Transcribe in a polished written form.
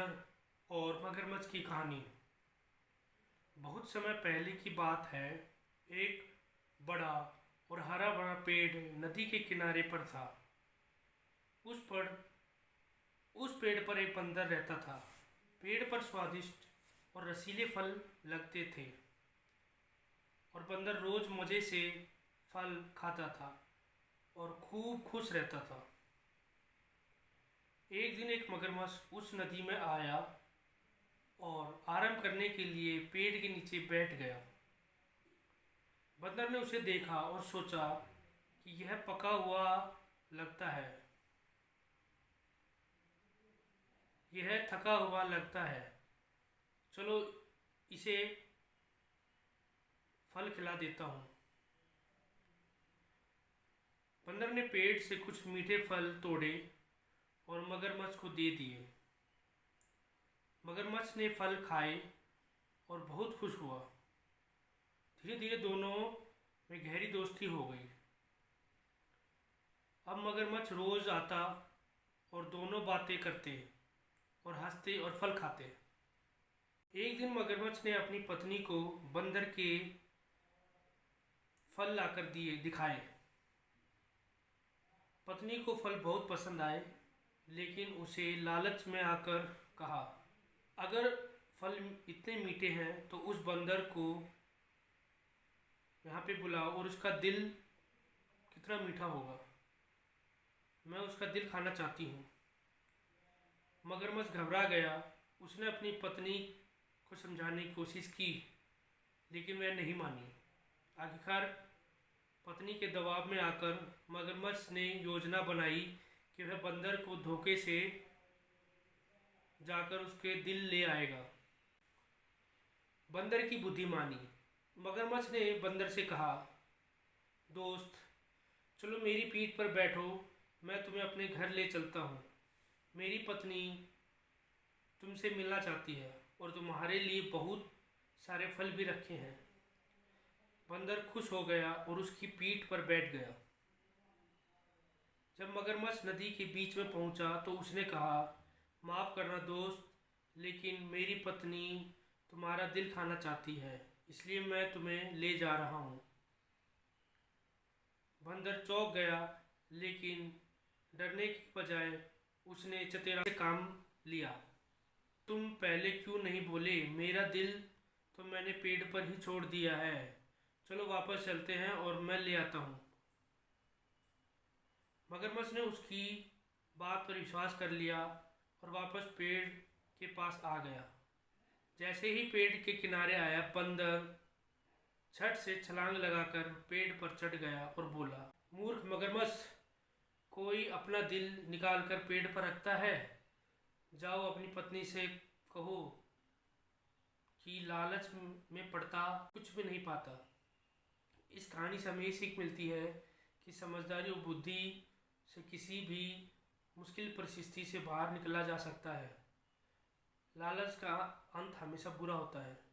बंदर और मगरमच्छ की कहानी। बहुत समय पहले की बात है। एक बड़ा और हरा भरा पेड़ नदी के किनारे पर था। उस पेड़ पर एक बंदर रहता था। पेड़ पर स्वादिष्ट और रसीले फल लगते थे और बंदर रोज मज़े से फल खाता था और खूब खुश रहता था। एक दिन एक मगरमच्छ उस नदी में आया और आराम करने के लिए पेड़ के नीचे बैठ गया। बंदर ने उसे देखा और सोचा कि यह पका हुआ लगता है, यह थका हुआ लगता है, चलो इसे फल खिला देता हूँ। बंदर ने पेड़ से कुछ मीठे फल तोड़े और मगरमच्छ को दे दिए। मगरमच्छ ने फल खाए और बहुत खुश हुआ। धीरे धीरे दोनों में गहरी दोस्ती हो गई। अब मगरमच्छ रोज आता और दोनों बातें करते और हंसते और फल खाते। एक दिन मगरमच्छ ने अपनी पत्नी को बंदर के फल लाकर दिखाए। पत्नी को फल बहुत पसंद आए, लेकिन उसे लालच में आकर कहा, अगर फल इतने मीठे हैं तो उस बंदर को यहाँ पे बुलाओ और उसका दिल कितना मीठा होगा, मैं उसका दिल खाना चाहती हूँ। मगरमच्छ घबरा गया। उसने अपनी पत्नी को समझाने की कोशिश की, लेकिन वह नहीं मानी। आखिरकार पत्नी के दबाव में आकर मगरमच्छ ने योजना बनाई कि वह बंदर को धोखे से जाकर उसके दिल ले आएगा। बंदर की बुद्धि मानी। मगरमच्छ ने बंदर से कहा, दोस्त चलो मेरी पीठ पर बैठो, मैं तुम्हें अपने घर ले चलता हूँ। मेरी पत्नी तुमसे मिलना चाहती है और तुम्हारे लिए बहुत सारे फल भी रखे हैं। बंदर खुश हो गया और उसकी पीठ पर बैठ गया। जब मगरमच्छ नदी के बीच में पहुंचा तो उसने कहा, माफ़ करना दोस्त, लेकिन मेरी पत्नी तुम्हारा दिल खाना चाहती है, इसलिए मैं तुम्हें ले जा रहा हूँ। बंदर चौंक गया, लेकिन डरने की बजाय उसने चतुराई से काम लिया। तुम पहले क्यों नहीं बोले? मेरा दिल तो मैंने पेड़ पर ही छोड़ दिया है। चलो वापस चलते हैं और मैं ले आता हूँ। मगरमच्छ ने उसकी बात पर विश्वास कर लिया और वापस पेड़ के पास आ गया। जैसे ही पेड़ के किनारे आया, बंदर झट से छलांग लगाकर पेड़ पर चढ़ गया और बोला, मूर्ख मगरमच्छ, कोई अपना दिल निकाल कर पेड़ पर रखता है? जाओ अपनी पत्नी से कहो कि लालच में पड़ता कुछ भी नहीं पाता। इस कहानी से हमें सीख मिलती है कि समझदारी और बुद्धि से किसी भी मुश्किल परिस्थिति से बाहर निकला जा सकता है। लालच का अंत हमेशा बुरा होता है।